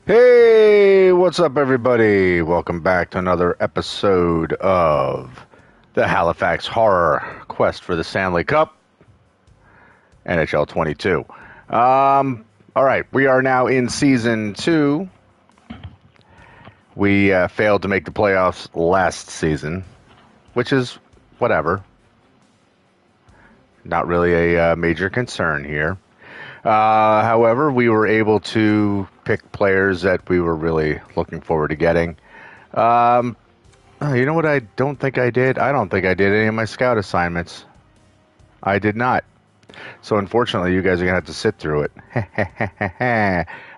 Hey, what's up, everybody? Welcome back to another episode of the Halifax Horror Quest for the Stanley Cup, NHL22. All right, we are now in season 2. We failed to make the playoffs last season, which is whatever. Not really a major concern here. However, we were able to pick players that we were really looking forward to getting. You know what I don't think I did? I don't think I did any of my scout assignments. I did not. So unfortunately, you guys are going to have to sit through it.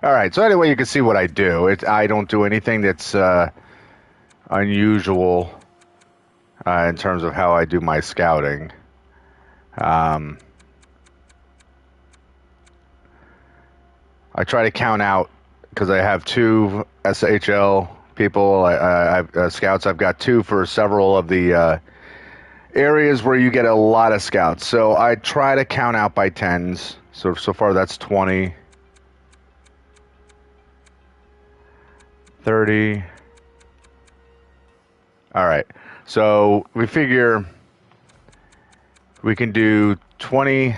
All right, so anyway, you can see what I do. I don't do anything that's unusual in terms of how I do my scouting. I try to count out because I have 2 SHL people. I have scouts. I've got 2 for several of the areas where you get a lot of scouts. So I try to count out by tens. So far that's 20, 30. All right. So we figure we can do 20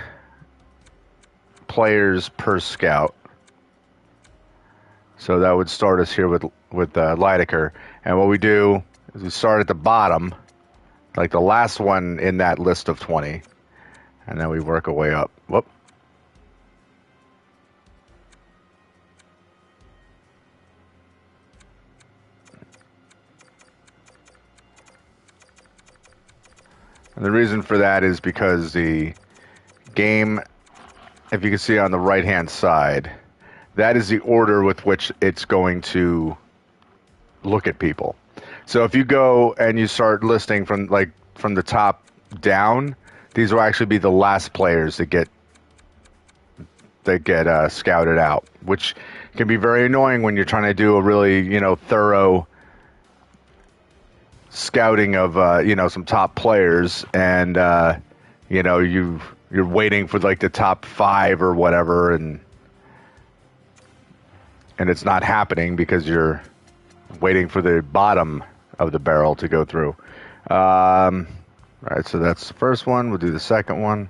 players per scout. So that would start us here with Lidecker. And what we do is we start at the bottom, like the last one in that list of 20, and then we work our way up. Whoop. And the reason for that is because the game, if you can see on the right-hand side, that is the order with which it's going to look at people. So if you go and you start listing from the top down, these will actually be the last players that get scouted out, which can be very annoying when you're trying to do a really thorough scouting of some top players, and you're waiting for like the top 5 or whatever, and it's not happening because you're waiting for the bottom of the barrel to go through. All right, so that's the first one. We'll do the second one.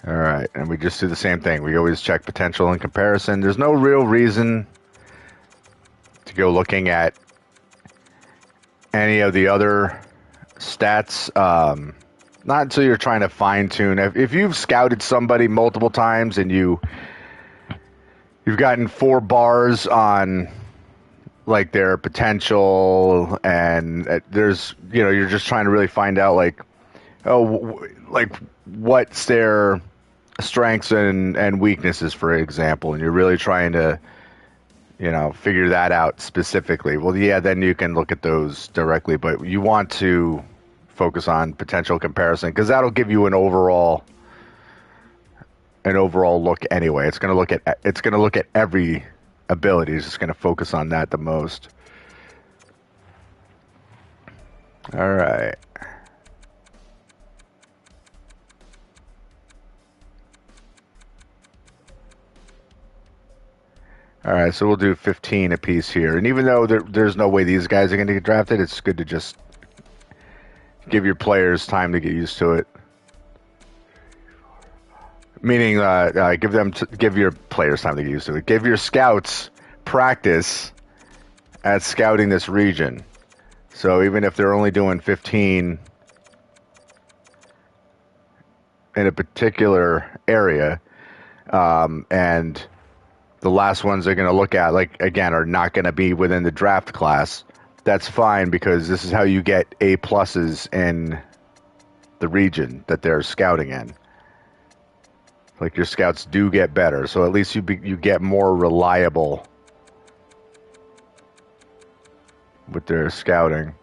All right, and we just do the same thing. We always check potential and comparison. There's no real reason to go looking at any of the other stats, not until you're trying to fine-tune. If you've scouted somebody multiple times and you've gotten 4 bars on like their potential, and there's you're just trying to really find out what's their strengths and weaknesses, for example, and you're really trying to figure that out specifically. Well, yeah, then you can look at those directly, but you want to focus on potential comparison because that'll give you an overall look anyway. It's going to look at every ability. It's just going to focus on that the most. All right. All right, so we'll do 15 apiece here. And even though there's no way these guys are going to get drafted, it's good to just give your players time to get used to it. Meaning, give your players time to get used to it. Give your scouts practice at scouting this region. So even if they're only doing 15 in a particular area, and the last ones they're going to look at, again, are not going to be within the draft class, that's fine because this is how you get A pluses in the region that they're scouting in. Like, your scouts do get better, so at least you get more reliable with their scouting.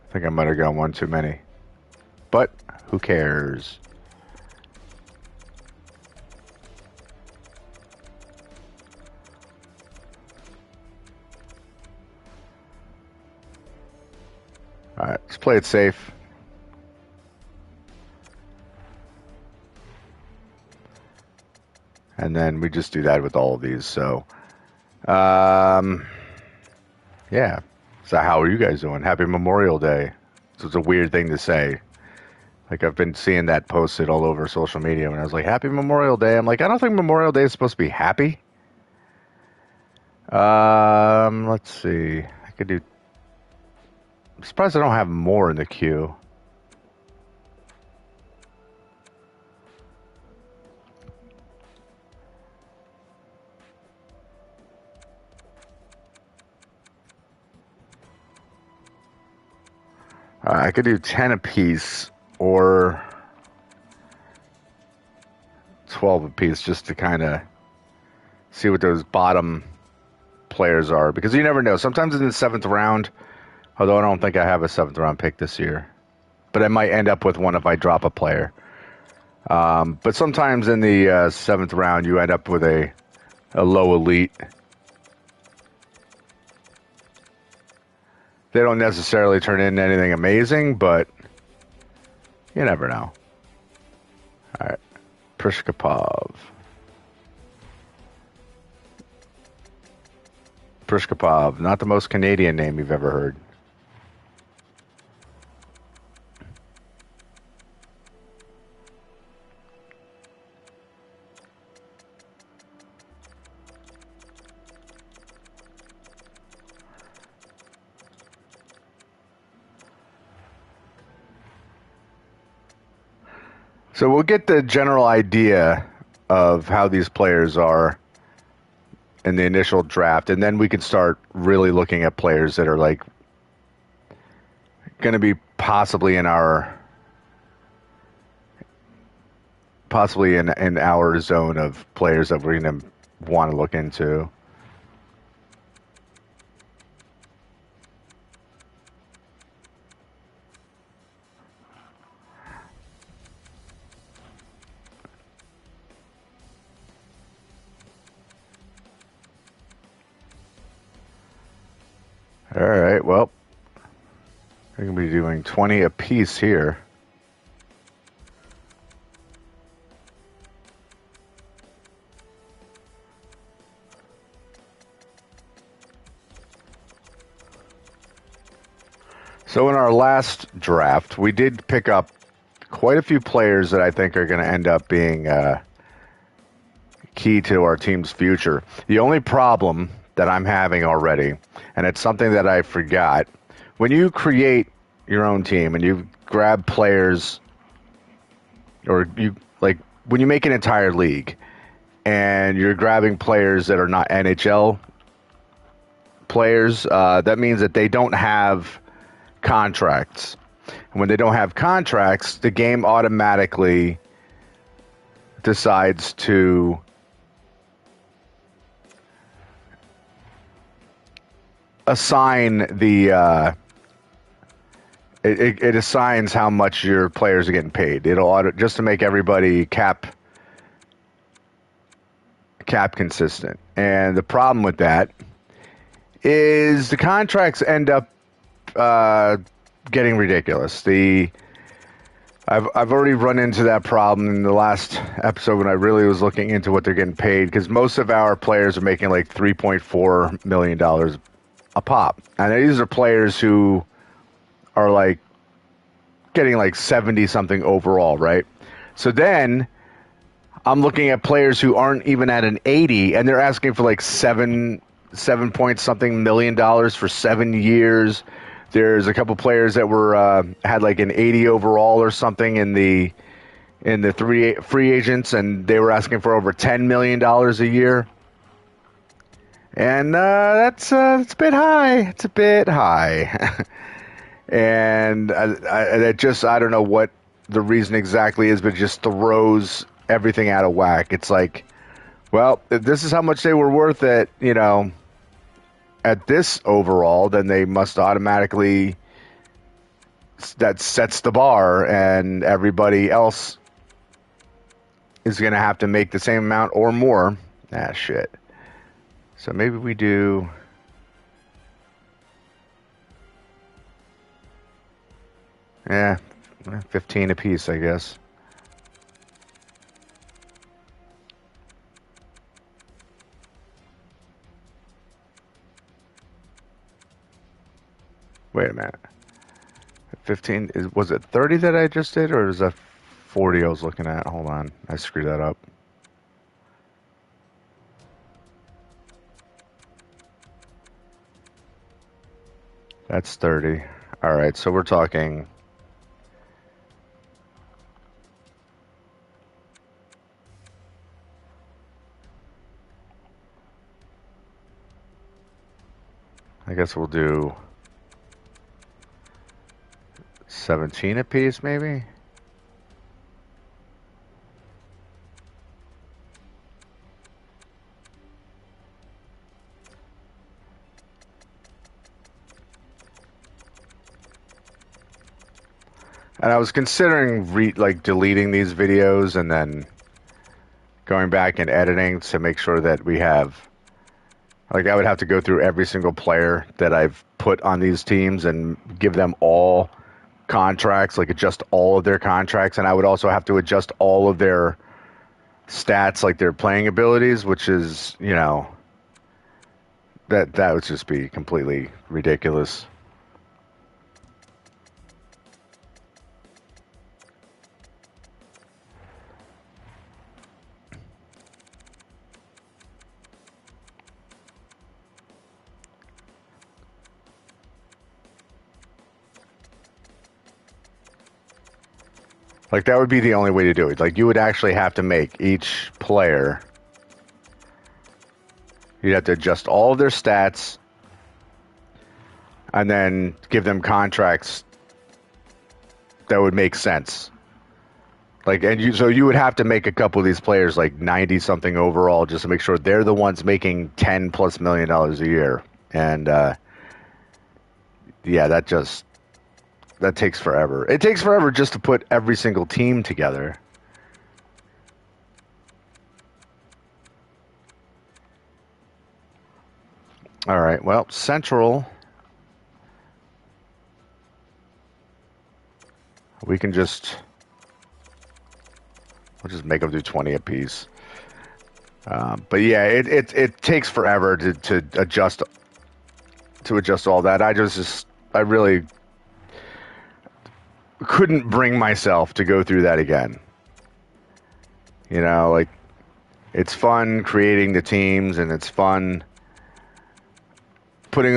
I think I might have gone one too many. But who cares? All right, let's play it safe. And then we just do that with all of these. So, yeah. So how are you guys doing? Happy Memorial Day. So it's a weird thing to say. Like, I've been seeing that posted all over social media when I was like, Happy Memorial Day. I'm like, I don't think Memorial Day is supposed to be happy. Let's see. I could do. I'm surprised I don't have more in the queue. I could do 10 apiece or 12 apiece just to kind of see what those bottom players are, because you never know. Sometimes in the 7th round, although I don't think I have a 7th round pick this year, but I might end up with one if I drop a player. But sometimes in the 7th round, you end up with a low elite. They don't necessarily turn into anything amazing, but you never know. All right, Prishkapov. Prishkapov, not the most Canadian name you've ever heard. So we'll get the general idea of how these players are in the initial draft, and then we can start really looking at players that are like going to be possibly in our zone of players that we're going to want to look into. All right, well, we're going to be doing 20 apiece here. So in our last draft, we did pick up quite a few players that I think are going to end up being key to our team's future. The only problem that I'm having already, and it's something that I forgot, when you create your own team and you grab players, or you like when you make an entire league and you're grabbing players that are not NHL players, that means that they don't have contracts. And when they don't have contracts, the game automatically decides to assign the it assigns how much your players are getting paid. It'll just to make everybody cap consistent. And the problem with that is the contracts end up getting ridiculous. I've already run into that problem in the last episode when I really was looking into what they're getting paid, because most of our players are making like $3.4 million a pop. And these are players who are like getting like 70 something overall, right? So then I'm looking at players who aren't even at an 80 and they're asking for like seven point something million dollars for 7 years. There's a couple players that were had like an 80 overall or something in the three free agents, and they were asking for over $10 million a year. And that's it's a bit high. It's a bit high. And I don't know what the reason exactly is, but it just throws everything out of whack. It's like, well, if this is how much they were worth at, at this overall, then they must automatically, that sets the bar, and everybody else is going to have to make the same amount or more. Ah, shit. So maybe we do... Yeah, 15 apiece, I guess. Wait a minute. 15 was it 30 that I just did, or is that 40 I was looking at? Hold on, I screwed that up. That's 30. All right, so we're talking. I guess we'll do 17 apiece, maybe. And I was considering like deleting these videos and then going back and editing to make sure that we have, like, I would have to go through every single player that I've put on these teams and give them all contracts, like adjust all of their contracts, and I would also have to adjust all of their stats, like their playing abilities, which is, that would just be completely ridiculous. Like, that would be the only way to do it. Like, you would actually have to make each player, you'd have to adjust all of their stats and then give them contracts that would make sense. Like, so you would have to make a couple of these players like 90 something overall just to make sure they're the ones making $10+ million a year. And yeah, that takes forever. It takes forever just to put every single team together. All right. Well, Central, we'll just make them do 20 apiece. But yeah, it takes forever to adjust all that. I really couldn't bring myself to go through that again. Like, it's fun creating the teams and it's fun putting,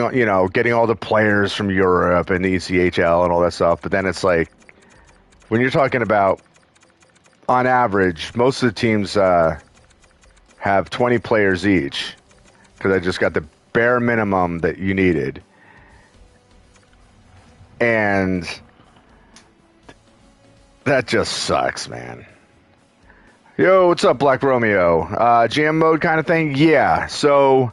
getting all the players from Europe and the ECHL and all that stuff. But then it's like, when you're talking about, on average, most of the teams have 20 players each, because I just got the bare minimum that you needed. And that just sucks, man. Yo, what's up, Black Romeo? GM mode kind of thing? Yeah. So,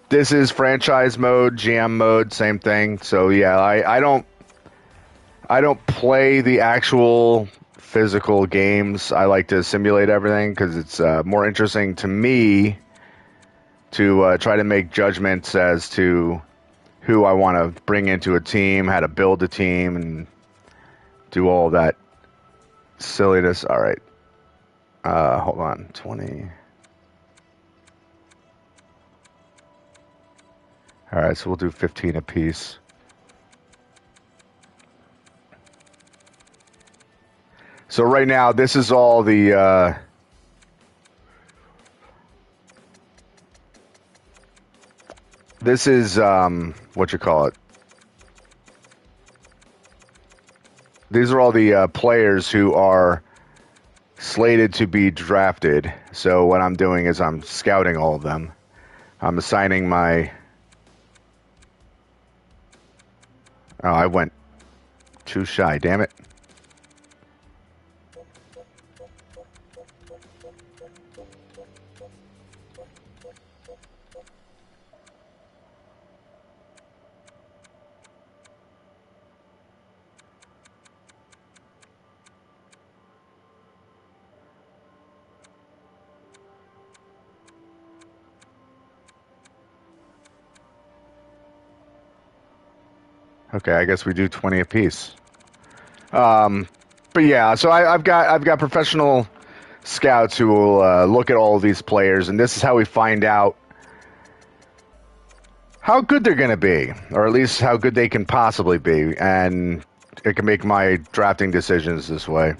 this is franchise mode, GM mode, same thing. So yeah, I don't play the actual physical games. I like to simulate everything because it's more interesting to me to try to make judgments as to who I want to bring into a team, how to build a team, and do all that silliness. All right. Hold on. 20. All right, so we'll do 15 apiece. So right now, this is all the this is what you call it. These are all the players who are slated to be drafted. So what I'm doing is I'm scouting all of them. I'm assigning my... Oh, I went too shy, damn it. Okay, I guess we do 20 apiece. But yeah, so I've got professional scouts who will look at all of these players, and this is how we find out how good they're going to be, or at least how good they can possibly be, and it can make my drafting decisions this way.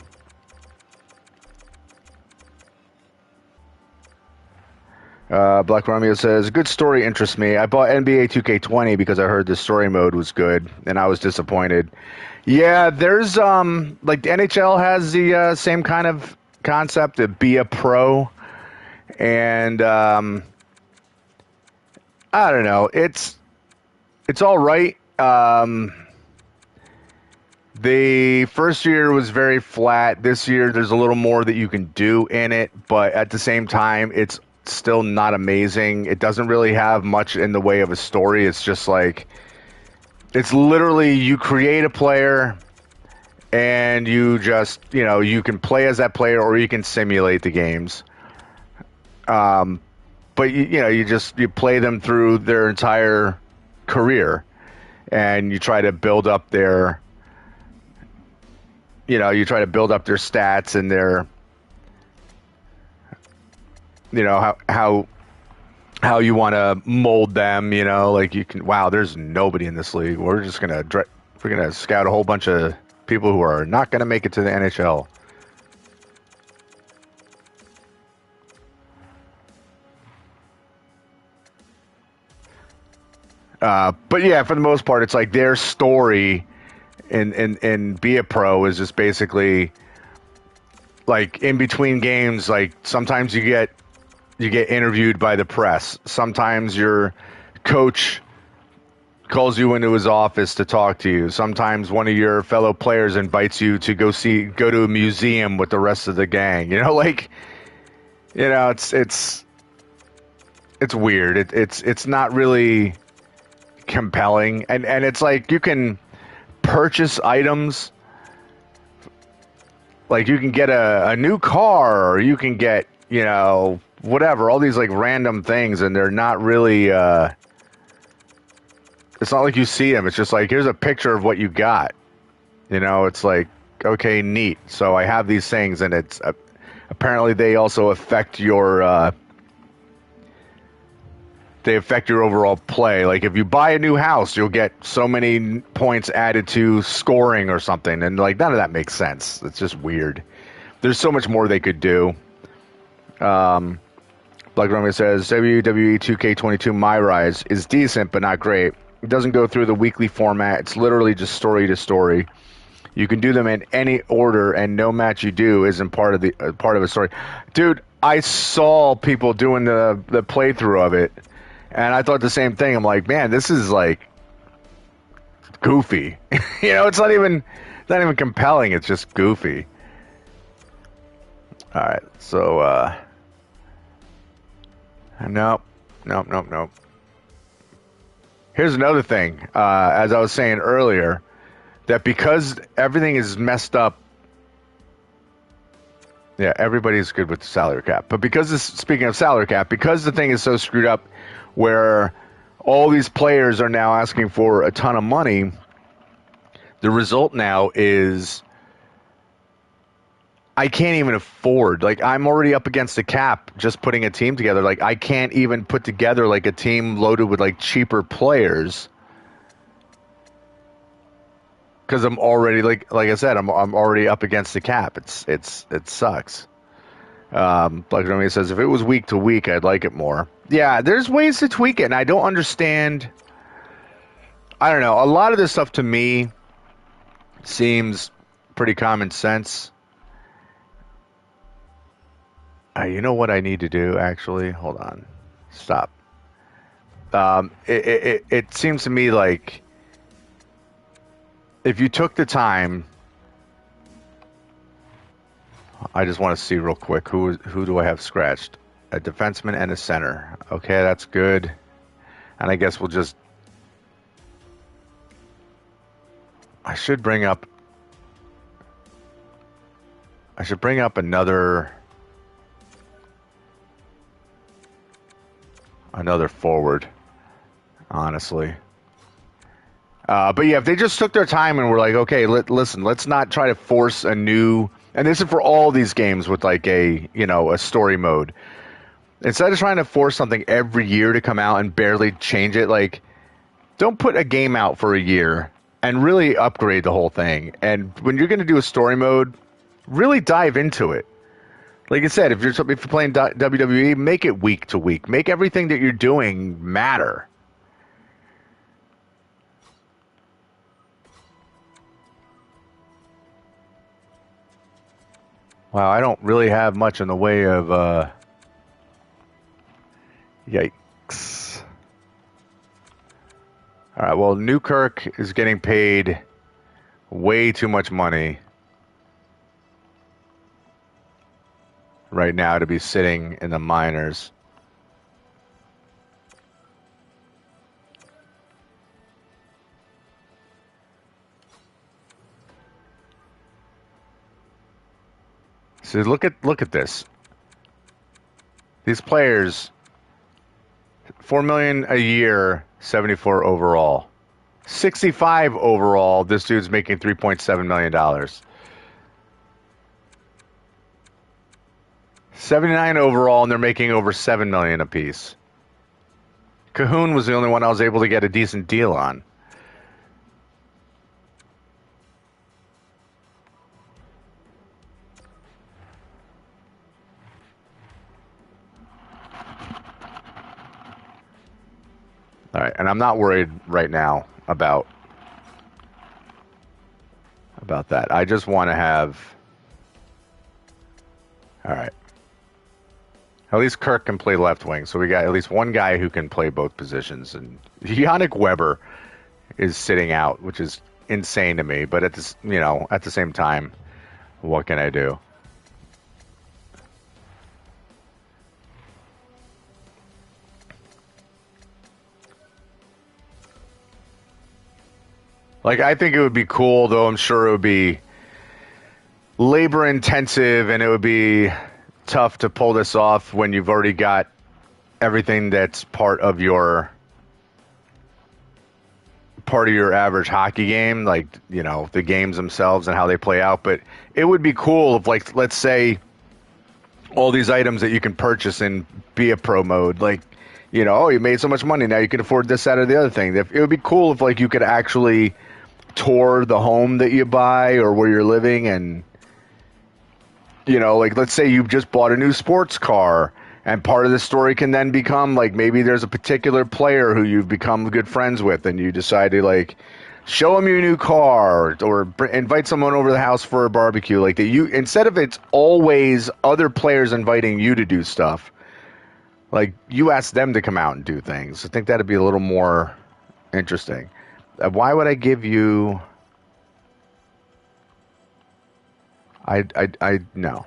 Black Romeo says, good story interests me. I bought NBA 2K20 because I heard the story mode was good, and I was disappointed. Yeah, there's, like, the NHL has the same kind of concept to be a pro, and, I don't know, it's all right. The first year was very flat. This year, there's a little more that you can do in it, but at the same time, it's still not amazing. It doesn't really have much in the way of a story. It's just like, it's literally you create a player and you just, you can play as that player or you can simulate the games. But you play them through their entire career and you try to build up their stats and their, how you want to mold them, like you can, wow, there's nobody in this league. We're going to scout a whole bunch of people who are not going to make it to the NHL. But yeah, for the most part, it's like their story in Be a Pro is just basically like in between games. Like sometimes you get interviewed by the press. Sometimes your coach calls you into his office to talk to you. Sometimes one of your fellow players invites you to go to a museum with the rest of the gang. It's weird. It's not really compelling, and it's like you can purchase items, like you can get a new car, or you can get whatever, all these like random things, and they're not really it's not like you see them. It's just like, here's a picture of what you got. It's like, okay, neat. So I have these things, and it's apparently they also affect your overall play. Like if you buy a new house, you'll get so many points added to scoring or something, and like none of that makes sense. It's just weird. There's so much more they could do. Black Romeo says WWE 2K22 My Rise is decent but not great. It doesn't go through the weekly format. It's literally just story to story. You can do them in any order, and no match you do isn't part of a story. Dude, I saw people doing the playthrough of it, and I thought the same thing. I'm like, man, this is like goofy. It's not even compelling. It's just goofy. All right, so nope. Here's another thing. As I was saying earlier, that because everything is messed up. Yeah, everybody's good with the salary cap. But speaking of salary cap, because the thing is so screwed up where all these players are now asking for a ton of money, the result now is I can't even afford, like, I'm already up against the cap just putting a team together. Like, I can't even put together like a team loaded with like cheaper players because I'm already like I said, I'm already up against the cap. It sucks. Black Romeo says if it was week to week, I'd like it more. Yeah, there's ways to tweak it, and I don't understand. I don't know. A lot of this stuff to me seems pretty common sense. You know what I need to do, actually? Hold on. Stop. It seems to me like if you took the time, I just want to see real quick, who do I have scratched? A defenseman and a center. Okay, that's good. And I guess we'll just... I should bring up another forward, honestly. But yeah, if they just took their time and were like, okay, listen, let's not try to force a new, and this is for all these games with like a story mode. Instead of trying to force something every year to come out and barely change it, like, don't put a game out for a year and really upgrade the whole thing. And when you're going to do a story mode, really dive into it. Like I said, if you're playing WWE, make it week to week. Make everything that you're doing matter. Wow, I don't really have much in the way of yikes. All right, well, Newkirk is getting paid way too much money right now to be sitting in the minors. So look at this. These players, 4 million a year, 74 overall. 65 overall, this dude's making $3.7 million. 79 overall, and they're making over $7 million apiece. Cahoon was the only one I was able to get a decent deal on. All right, and I'm not worried right now about that. I just want to have. All right. At least Kirk can play left wing, so we got at least one guy who can play both positions. And Yannick Weber is sitting out, which is insane to me. But at the same time, what can I do? Like, I think it would be cool, though I'm sure it would be labor intensive and it would be tough to pull this off when you've already got everything that's part of your average hockey game, like, the games themselves and how they play out. But it would be cool if, like, let's say all these items that you can purchase in Be a Pro mode, like, oh, you made so much money, now you can afford this, that, or the other thing. It would be cool if, like, you could actually tour the home that you buy or where you're living, and like, let's say you've just bought a new sports car, and part of the story can then become, like, maybe there's a particular player who you've become good friends with, and you decide to, like, show them your new car, or invite someone over to the house for a barbecue. Like, that you, instead of it's always other players inviting you to do stuff, like, you ask them to come out and do things. I think that'd be a little more interesting. Why would I give you? I no.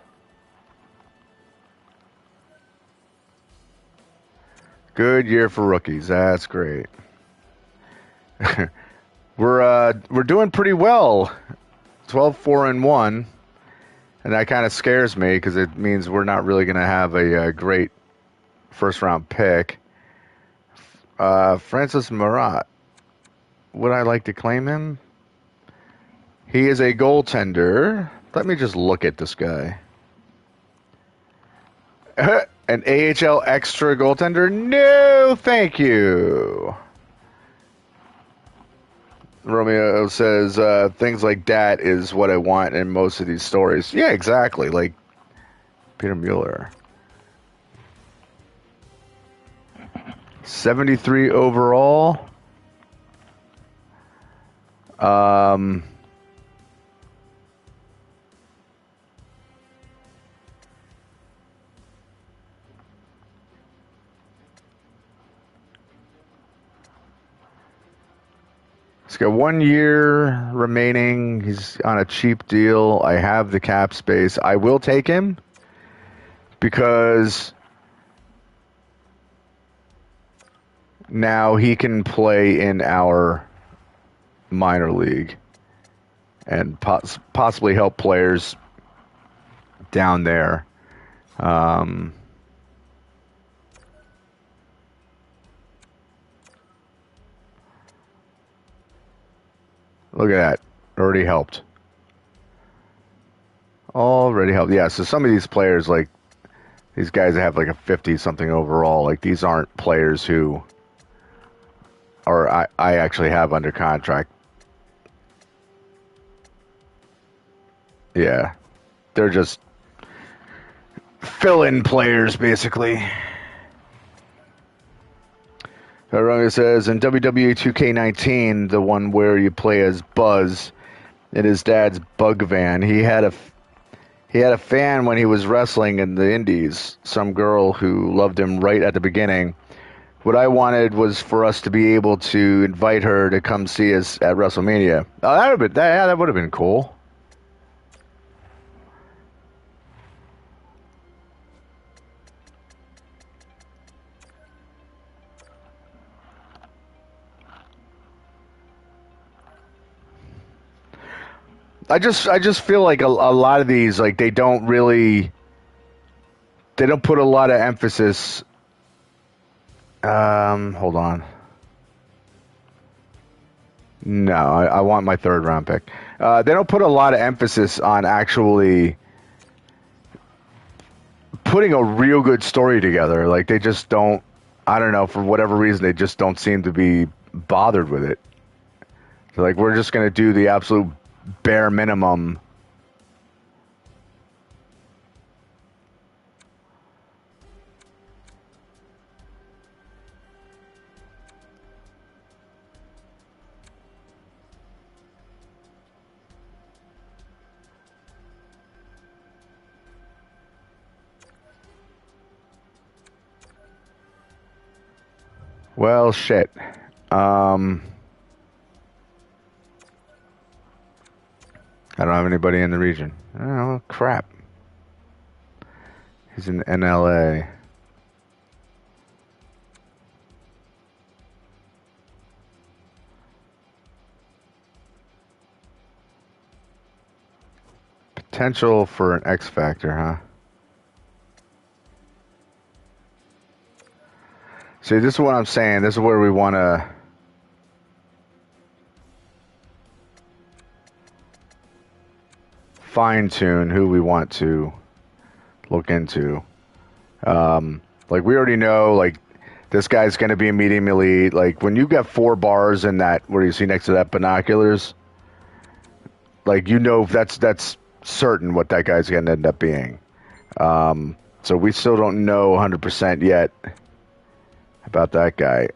Good year for rookies. That's great. We're doing pretty well. 12-4-1, and that kind of scares me because it means we're not really going to have a great first round pick. Francis Marat. Would I like to claim him? He is a goaltender. Let me just look at this guy. An AHL extra goaltender? No, thank you. Romeo says, things like that is what I want in most of these stories. Yeah, exactly. Like Peter Mueller. 73 overall. He's got 1 year remaining. He's on a cheap deal. I have the cap space. I will take him because now he can play in our minor league and possibly help players down there. Look at that. Already helped. Already helped. Yeah, so some of these players, like, these guys that have like a 50 something overall, like, these aren't players who I actually have under contract. Yeah. They're just fill-in players, basically. Romeo says, in WWE 2K19, the one where you play as Buzz in his dad's bug van, he had a fan when he was wrestling in the indies, some girl who loved him right at the beginning. What I wanted was for us to be able to invite her to come see us at WrestleMania. Oh, that would have been cool. I just feel like a lot of these, like, they don't put a lot of emphasis. Hold on. No, I want my third round pick. They don't put a lot of emphasis on actually putting a real good story together. Like, they just don't. I don't know, for whatever reason, they just don't seem to be bothered with it. So, like, we're just gonna do the absolute bare minimum. Well, shit. Um, I don't have anybody in the region. Oh, crap. He's in NLA. Potential for an X Factor, huh? See, this is what I'm saying. This is where we want to fine tune who we want to look into. Like, we already know, like, this guy's going to be a medium elite. Like, when you got 4 bars in that, where you see next to that binoculars, like, you know, that's certain what that guy's going to end up being. So we still don't know 100% yet about that guy.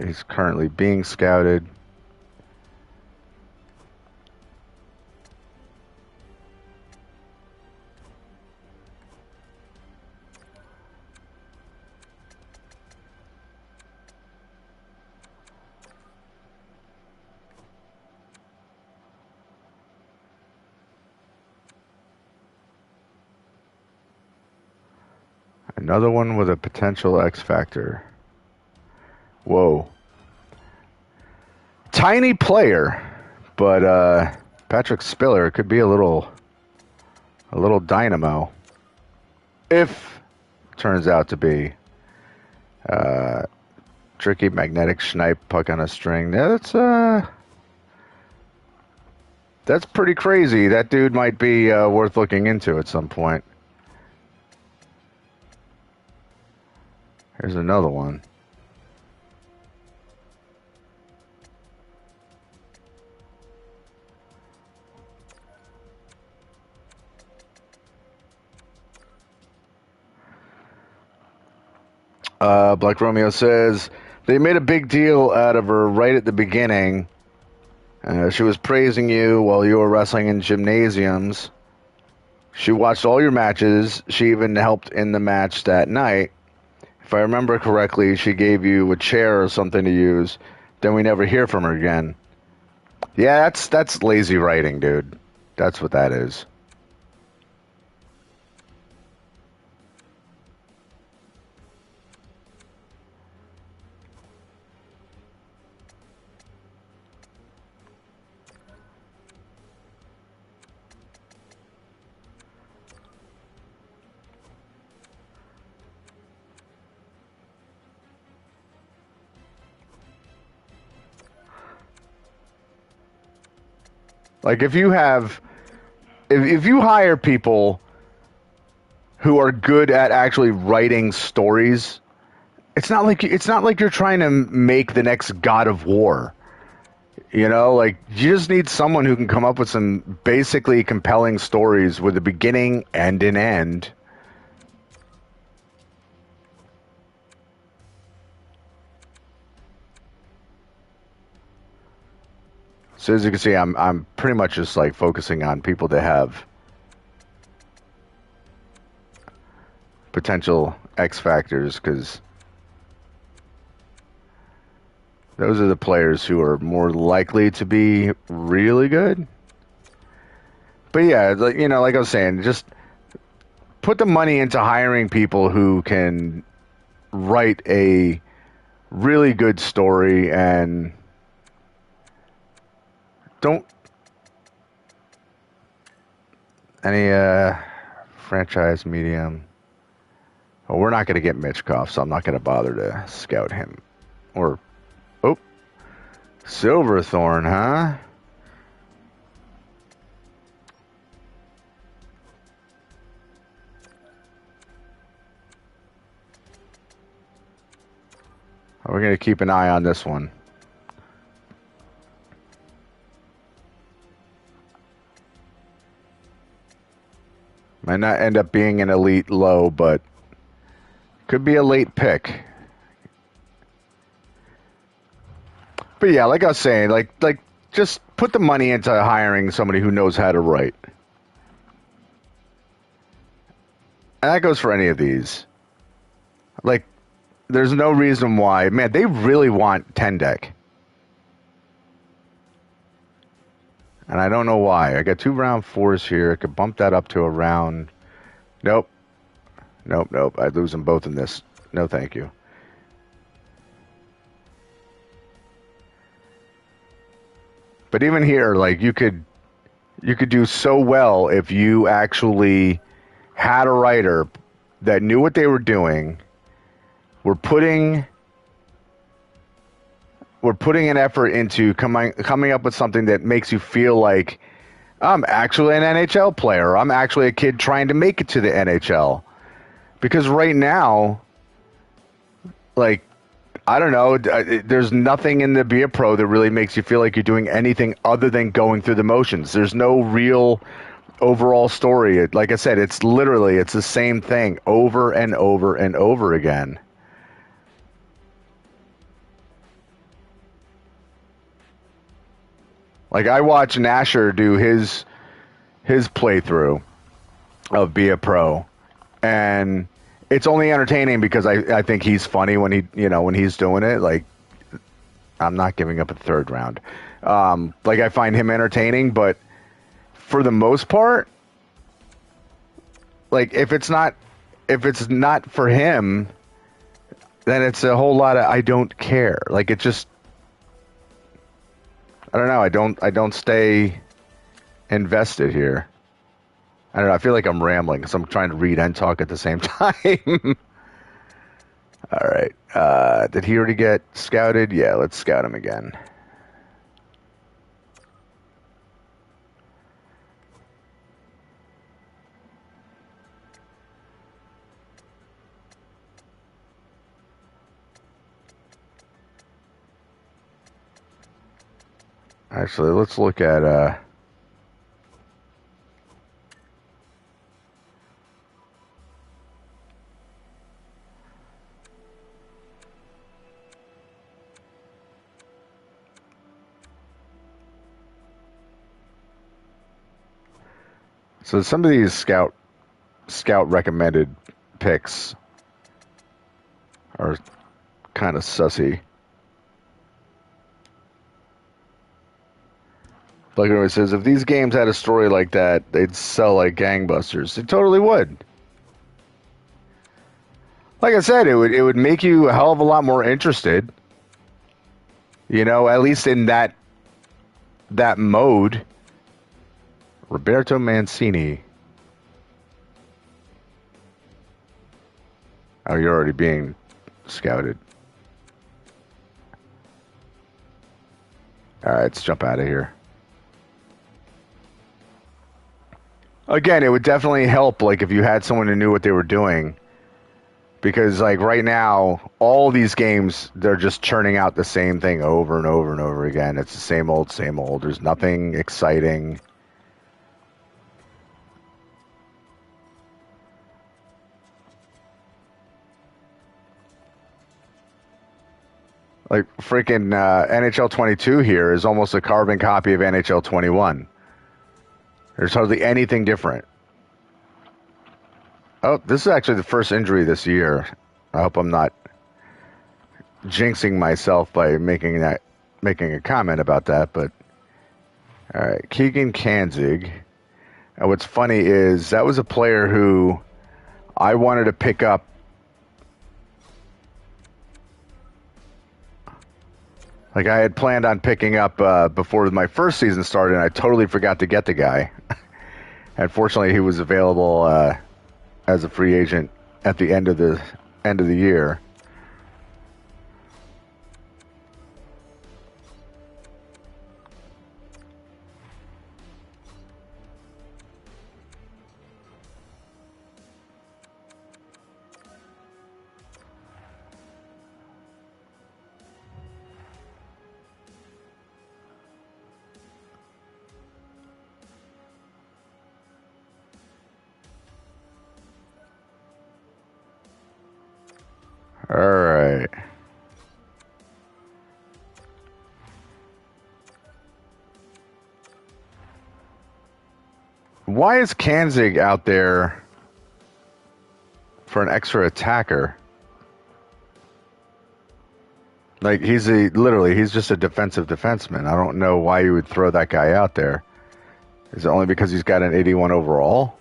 He's currently being scouted. Another one with a potential X Factor. Whoa. Tiny player, but Patrick Spiller could be a little dynamo. If turns out to be tricky magnetic schneip puck on a string. That's pretty crazy. That dude might be worth looking into at some point. Here's another one. Black Romeo says, they made a big deal out of her right at the beginning. She was praising you while you were wrestling in gymnasiums. She watched all your matches. She even helped in the match that night. If I remember correctly, she gave you a chair or something to use. Then we never hear from her again. Yeah, that's lazy writing, dude. That's what that is. Like if you have, if you hire people who are good at actually writing stories, it's not like you're trying to make the next God of War. You know, like you just need someone who can come up with some basically compelling stories with a beginning and an end. So as you can see, I'm pretty much just like focusing on people that have potential X factors because those are the players who are more likely to be really good. But yeah, like you know, like I was saying, just put the money into hiring people who can write a really good story and don't any franchise medium. Well, we're not going to get Mitchkov, so I'm not going to bother to scout him. Or oh, Silverthorne, huh? We're going to keep an eye on this one. Might not end up being an elite low, but could be a late pick. But yeah, like I was saying, like just put the money into hiring somebody who knows how to write. And that goes for any of these. Like, there's no reason why. Man, they really want 10 deck. And I don't know why. I got 2 round 4s here. I could bump that up to a round. Nope. Nope, nope. I'd lose them both in this. No, thank you. But even here, like, you could do so well if you actually had a writer that knew what they were doing, were putting an effort into coming up with something that makes you feel like I'm actually an NHL player. I'm actually a kid trying to make it to the NHL. Because right now, like, I don't know, there's nothing in the Be a Pro that really makes you feel like you're doing anything other than going through the motions. There's no real overall story. Like I said, it's the same thing over and over and over again. Like I watch Nasher do his playthrough of Be a Pro, and it's only entertaining because I think he's funny when when he's doing it. Like I'm not giving up a 3rd round. Like I find him entertaining, but for the most part, like if it's not for him, then it's a whole lot of I don't care. Like it just I don't know. I don't stay invested here. I don't know. I feel like I'm rambling because I'm trying to read and talk at the same time. All right. Did he already get scouted? Yeah, let's scout him again. Actually, let's look at so some of these scout recommended picks are kind of sussy. Like it says, if these games had a story like that, they'd sell like gangbusters. They totally would. Like I said, it would make you a hell of a lot more interested. You know, at least in that mode. Roberto Mancini. Oh, you're already being scouted. All right, let's jump out of here. Again, it would definitely help, like, if you had someone who knew what they were doing. Because, like, right now, all these games, they're just churning out the same thing over and over and over again. It's the same old, same old. There's nothing exciting. Like, freaking NHL22 here is almost a carbon copy of NHL21. There's hardly anything different. Oh, this is actually the first injury this year. I hope I'm not jinxing myself by making a comment about that, but all right, Keegan Kanzig. And what's funny is that was a player who I wanted to pick up. Like, I had planned on picking up before my first season started, and I totally forgot to get the guy. Unfortunately, he was available as a free agent at the end of the year. All right. Why is Kanzig out there for an extra attacker? Like, he's just a defensive defenseman. I don't know why you would throw that guy out there. Is it only because he's got an 81 overall?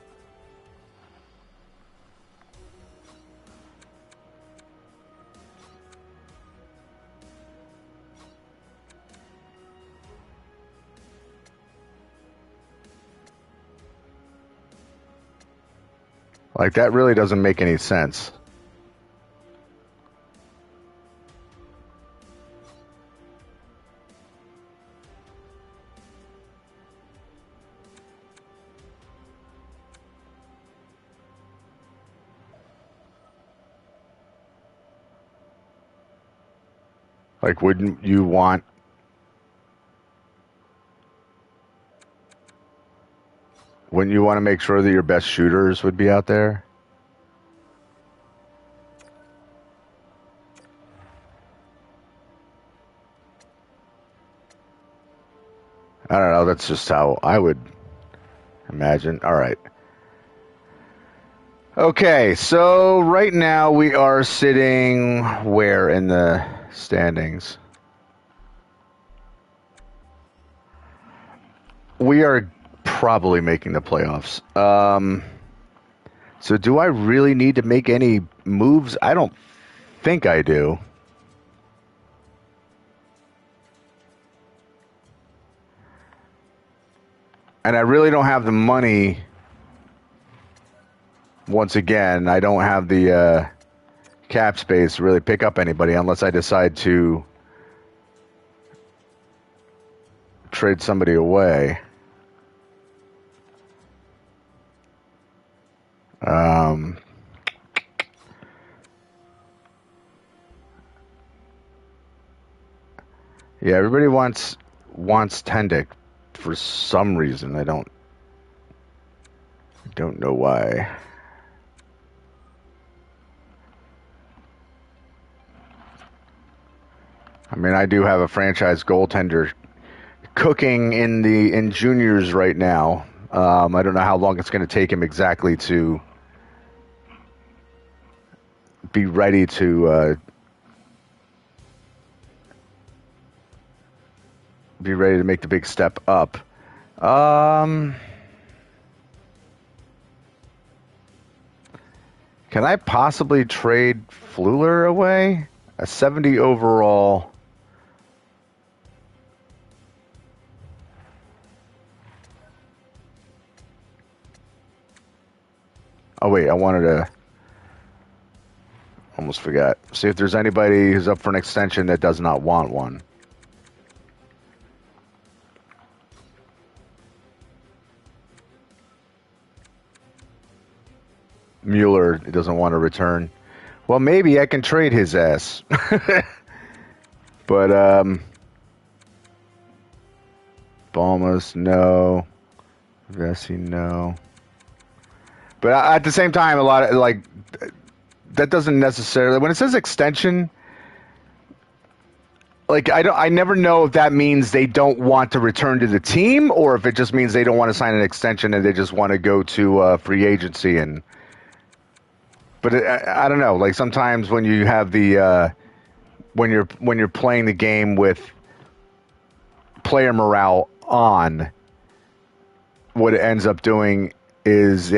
Like, that really doesn't make any sense. Like, wouldn't you want to make sure that your best shooters would be out there? I don't know. That's just how I would imagine. All right. Okay, so right now we are sitting where in the standings? We are probably making the playoffs. So do I really need to make any moves? I don't think I do. And I really don't have the money. Once again, I don't have the cap space to really pick up anybody unless I decide to trade somebody away. Yeah, everybody wants Tendick for some reason. I don't know why. I mean, I do have a franchise goaltender cooking in juniors right now. I don't know how long it's going to take him exactly to be ready to make the big step up. Can I possibly trade Fleuler away? A 70 overall. Oh, wait, I wanted to... Almost forgot. See if there's anybody who's up for an extension that does not want one. Mueller doesn't want to return. Well, maybe I can trade his ass. But, Balmas, no. Vesey, no. But at the same time, a lot of, like, that doesn't necessarily, when it says extension, like, I never know if that means they don't want to return to the team or if it just means they don't want to sign an extension and they just want to go to free agency. But I don't know. Like, sometimes when you have the when you're playing the game with player morale on, what it ends up doing is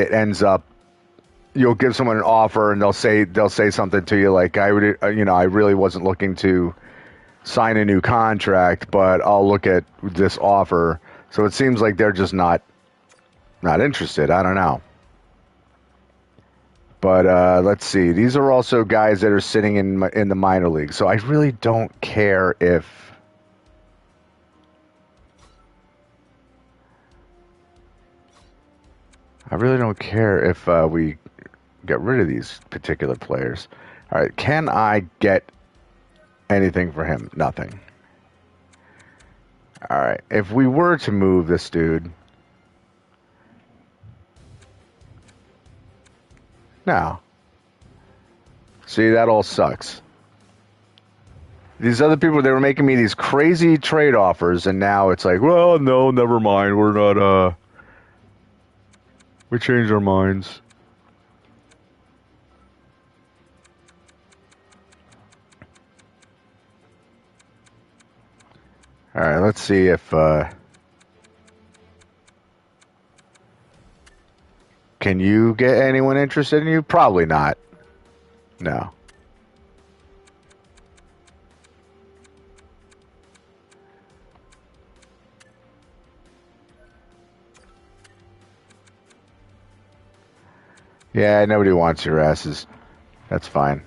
you'll give someone an offer and they'll say something to you like, I really wasn't looking to sign a new contract, but I'll look at this offer. So it seems like they're just not interested. I don't know. But let's see. These are also guys that are sitting in the minor league. So I really don't care if we get rid of these particular players. All right, can I get anything for him? Nothing. All right, if we were to move this dude, no. See, that all sucks. These other people, they were making me these crazy trade offers, and now it's like, well, no, never mind. We're not, we changed our minds. All right, let's see if, can you get anyone interested in you? Probably not. No. Yeah, nobody wants your asses. That's fine.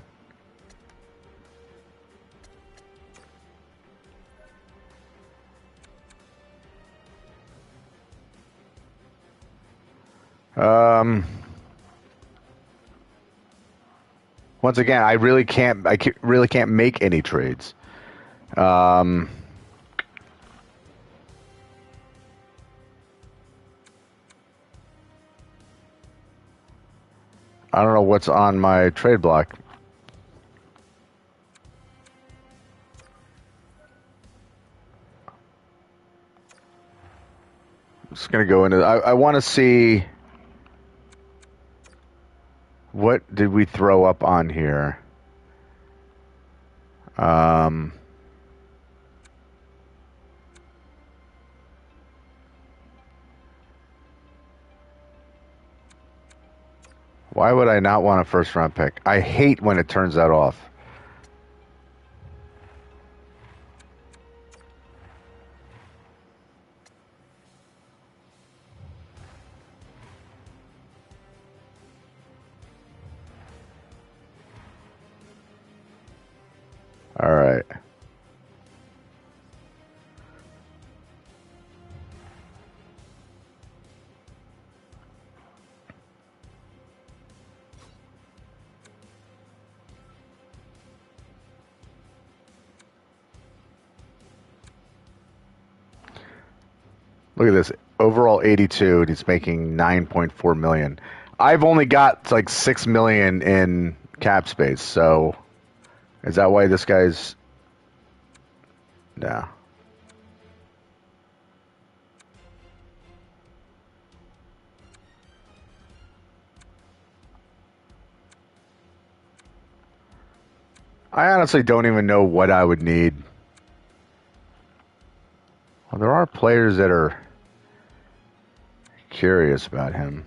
Once again, I really can't make any trades. I don't know what's on my trade block. I'm just gonna go into. I want to see what did we throw up on here. Why would I not want a first round pick? I hate when it turns that off. All right. Look at this. Overall 82, and he's making 9.4 million. I've only got like 6 million in cap space, so is that why this guy's no. I honestly don't even know what I would need. Well, there are players that are curious about him,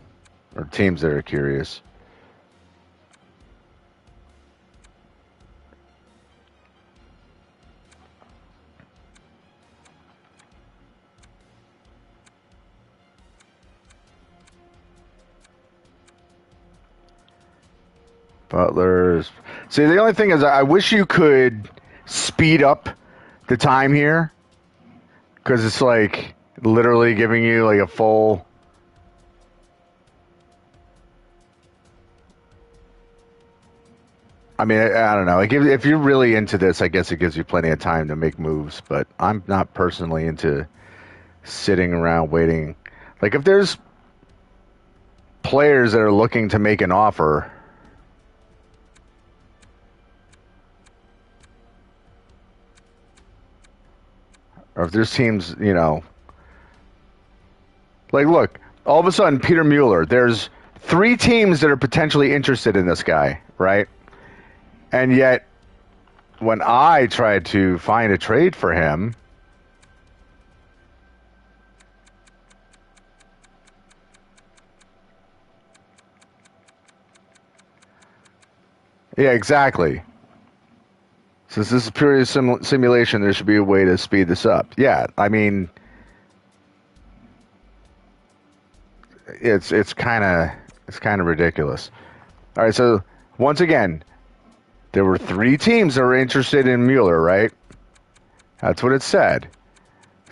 or teams that are curious. Butlers. See, the only thing is, I wish you could speed up the time here, because it's like literally giving you like a full. I mean, I don't know. If you're really into this, I guess it gives you plenty of time to make moves. But I'm not personally into sitting around waiting. Like if there's players that are looking to make an offer, or if there's teams, like look, all of a sudden Peter Mueller, there's 3 teams that are potentially interested in this guy, right? And yet, when I tried to find a trade for him, yeah, exactly. Since this is purely simulation, there should be a way to speed this up. Yeah, I mean, it's kind of ridiculous. All right, so once again, there were 3 teams that were interested in Mueller, right? That's what it said.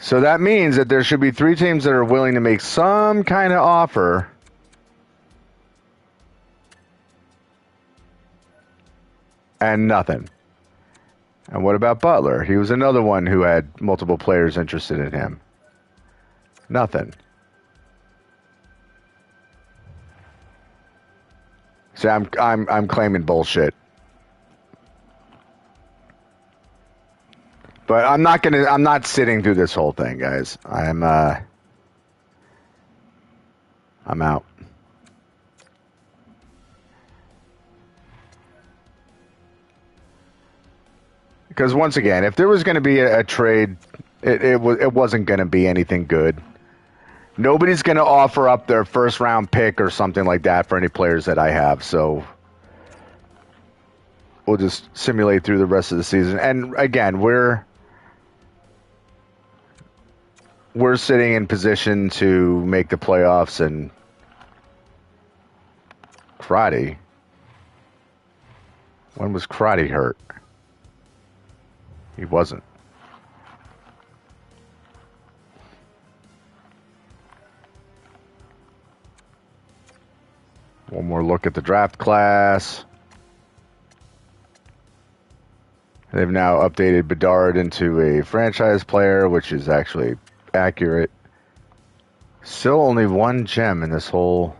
So that means that there should be 3 teams that are willing to make some kind of offer. And nothing. And what about Butler? He was another one who had multiple players interested in him. Nothing. See, I'm claiming bullshit. But I'm not sitting through this whole thing, guys. I'm out. Because once again, if there was going to be a trade, it wasn't going to be anything good. Nobody's going to offer up their first round pick or something like that for any players that I have. So we'll just simulate through the rest of the season. And again, we're sitting in position to make the playoffs. And Crotty, when was Crotty hurt? He wasn't. One more look at the draft class. They've now updated Bedard into a franchise player, which is actually accurate. Still only 1 gem in this whole...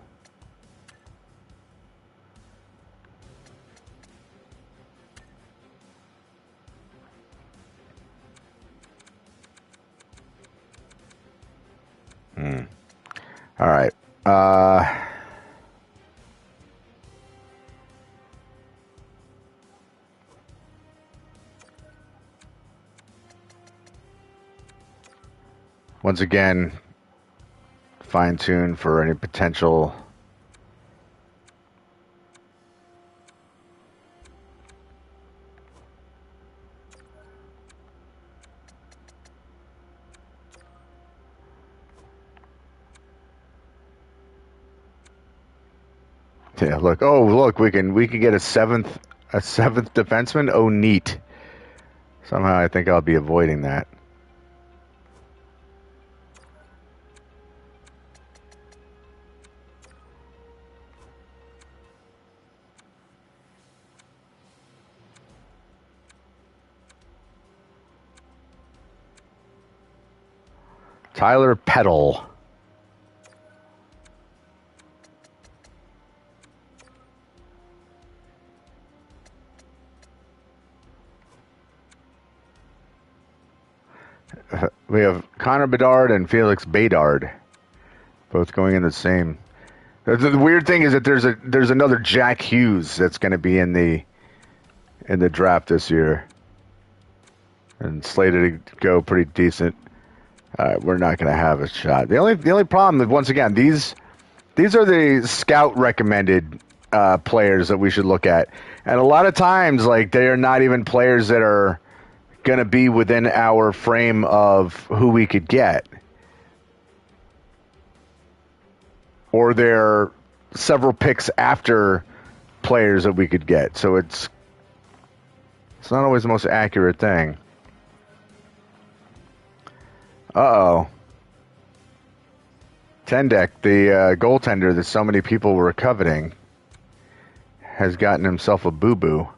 All right. Once again, fine-tune for any potential... Yeah, look. Oh, look. We can get a seventh defenseman. Oh, neat. Somehow, I think I'll be avoiding that. Tyler Peddle. We have Connor Bedard and Felix Bedard, both going in the same. The weird thing is that there's another Jack Hughes that's going to be in the draft this year, and slated to go pretty decent. We're not going to have a shot. The only problem is, once again, these are the scout recommended players that we should look at, and a lot of times, like, they are not even players that are going to be within our frame of who we could get, or they're several picks after players that we could get. So it's not always the most accurate thing. Uh-oh. Tendek, the goaltender that so many people were coveting, has gotten himself a boo-boo.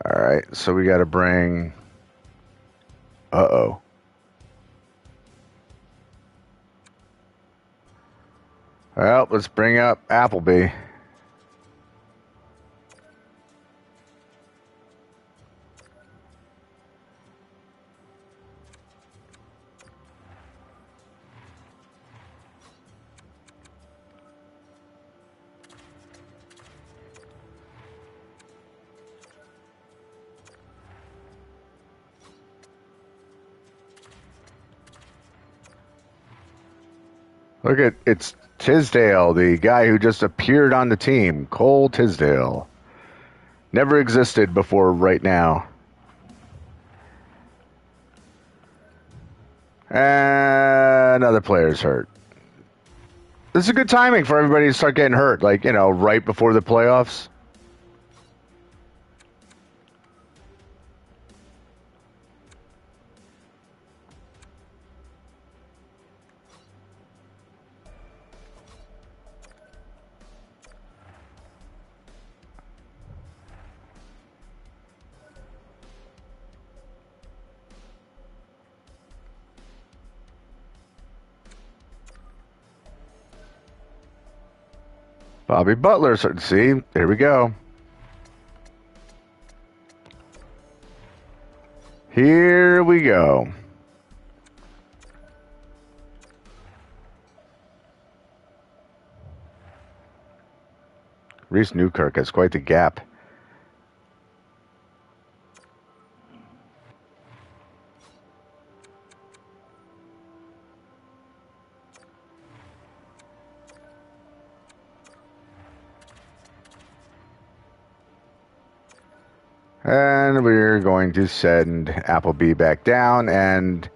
All right, so we got to bring. Uh-oh. Well, let's bring up Appleby. Look at it's Tisdale, the guy who just appeared on the team, Cole Tisdale. Never existed before right now. And another player's hurt. This is a good timing for everybody to start getting hurt, like, you know, right before the playoffs. Bobby Butler, see, here we go. Here we go. Reese Newkirk has quite the gap. And we're going to send Appleby back down. And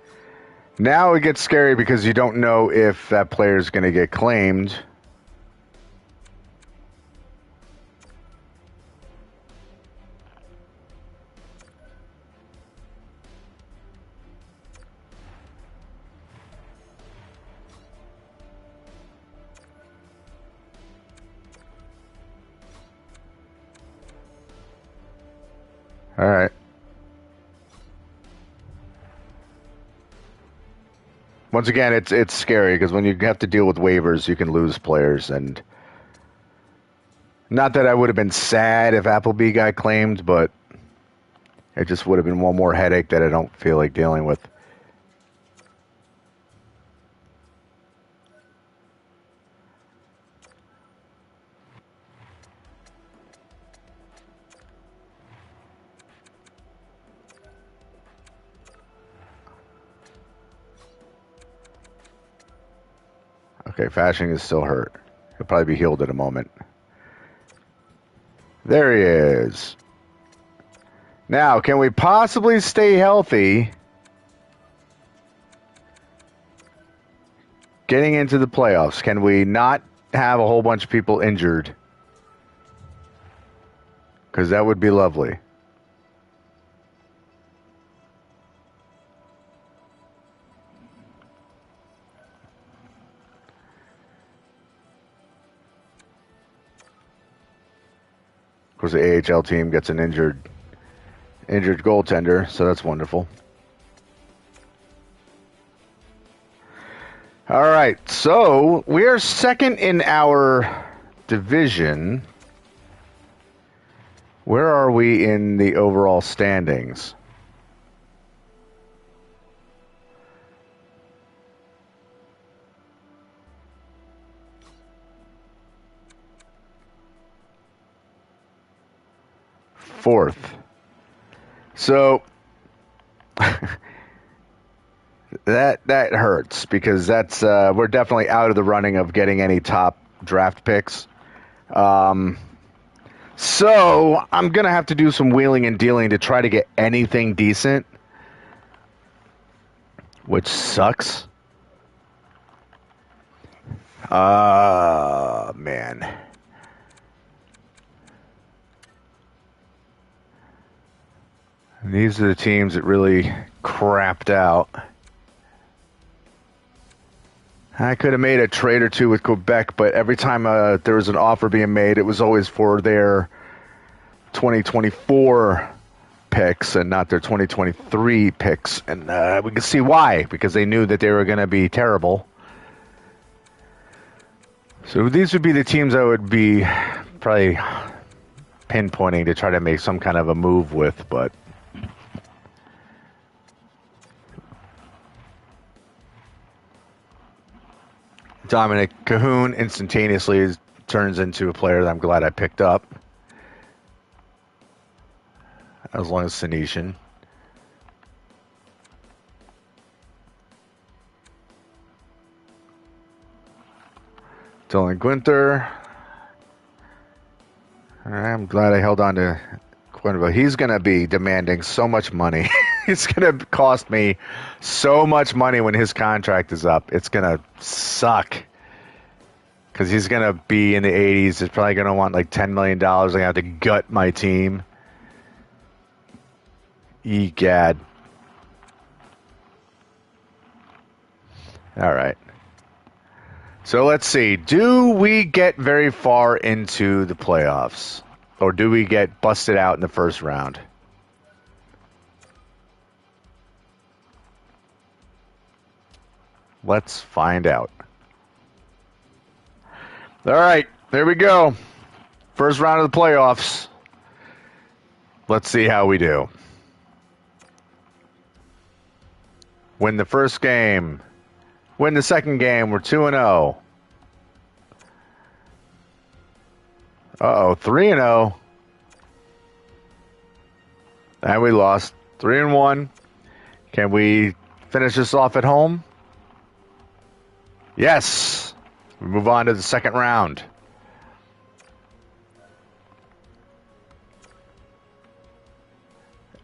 now it gets scary because you don't know if that player is going to get claimed. All right. Once again, it's scary because when you have to deal with waivers, you can lose players. And not that I would have been sad if Appleby got claimed, but it just would have been one more headache that I don't feel like dealing with. Okay, Fashing is still hurt. He'll probably be healed in a moment. There he is. Now, can we possibly stay healthy getting into the playoffs? Can we not have a whole bunch of people injured? Because that would be lovely. Of course, the AHL team gets an injured goaltender, so that's wonderful. All right, so we are second in our division. Where are we in the overall standings? Fourth. So that hurts because that's we're definitely out of the running of getting any top draft picks. So I'm gonna have to do some wheeling and dealing to try to get anything decent, which sucks. Man. These are the teams that really crapped out. I could have made a trade or two with Quebec, but every time there was an offer being made, it was always for their 2024 picks and not their 2023 picks. And we can see why, because they knew that they were going to be terrible. So these would be the teams I would be probably pinpointing to try to make some kind of a move with, but Dominic Cahoon instantaneously turns into a player that I'm glad I picked up. As long as Phoenician. Dylan Guenther. I'm glad I held on to Quinville. He's going to be demanding so much money. It's going to cost me so much money when his contract is up. It's going to suck. Because he's going to be in the 80s. He's probably going to want like $10 million. I'm going to have to gut my team. Egad. All right. So let's see. Do we get very far into the playoffs? Or do we get busted out in the first round? Let's find out. All right. There we go. First round of the playoffs. Let's see how we do. Win the first game. Win the second game. We're 2-0. Uh-oh, 3-0. And we lost 3-1. Can we finish this off at home? Yes. We move on to the second round.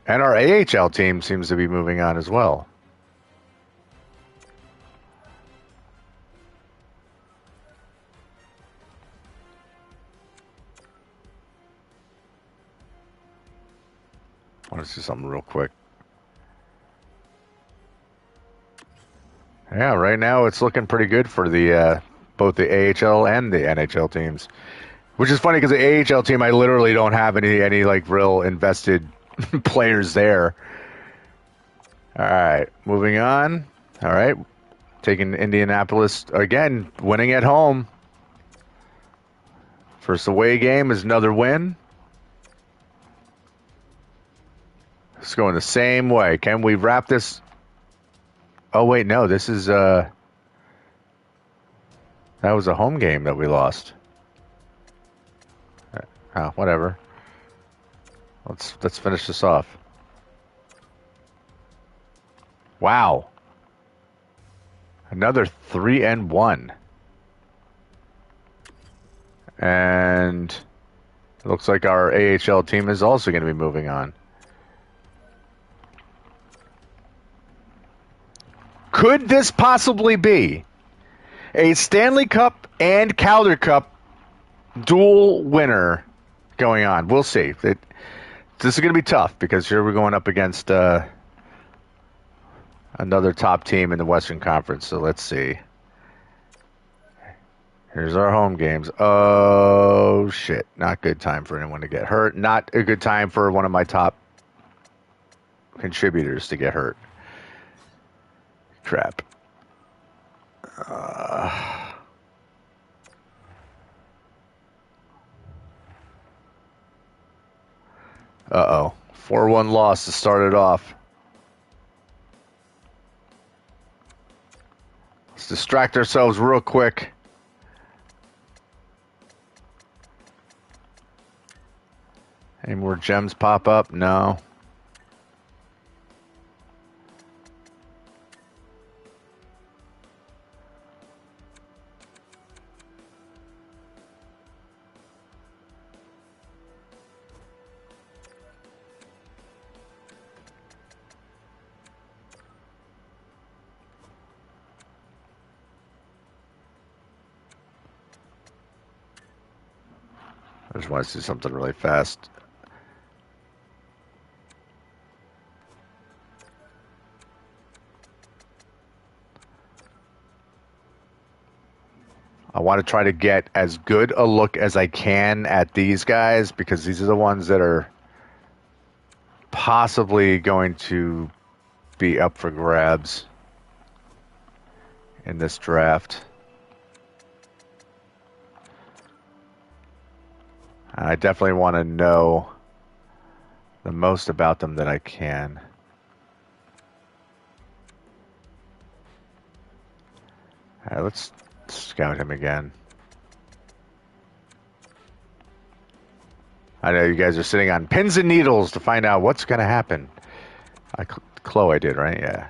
And our AHL team seems to be moving on as well. I want to see something real quick. Yeah, right now it's looking pretty good for the both the AHL and the NHL teams. Which is funny because the AHL team, I literally don't have any like real invested players there. All right, moving on. All right, taking Indianapolis again, winning at home. First away game is another win. It's going the same way. Can we wrap this? Oh, wait, no. This is, that was a home game that we lost. Oh, whatever. Let's finish this off. Wow. Another 3-1. And it looks like our AHL team is also going to be moving on. Could this possibly be a Stanley Cup and Calder Cup dual winner going on? We'll see. This is going to be tough because here we're going up against another top team in the Western Conference. So let's see. Here's our home games. Oh, shit. Not good time for anyone to get hurt. Not a good time for one of my top contributors to get hurt. Crap. Uh-oh. 4-1 loss to start it off. Let's distract ourselves real quick. Any more gems pop up? No. I just want to see something really fast. I want to try to get as good a look as I can at these guys because these are the ones that are possibly going to be up for grabs in this draft. I definitely want to know the most about them that I can. All right, let's scout him again. I know you guys are sitting on pins and needles to find out what's going to happen. Chloe did, right? Yeah.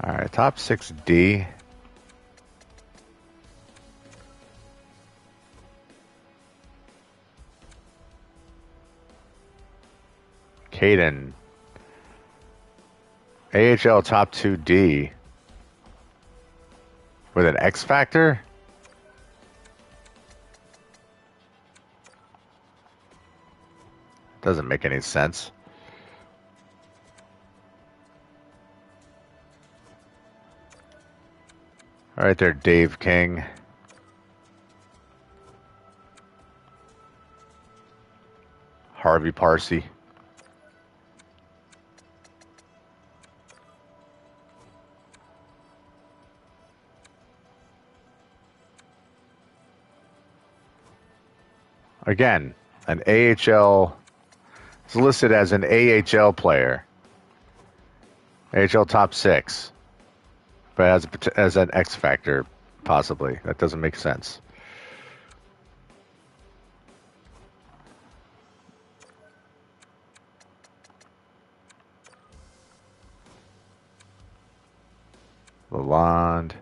All right, top 6D. Caden. AHL top 2D. With an X factor? Doesn't make any sense. All right there, Dave King. Harvey Parsi. Again, an AHL. It's listed as an AHL player. AHL top 6. But as an X factor, possibly. That doesn't make sense. Lalonde.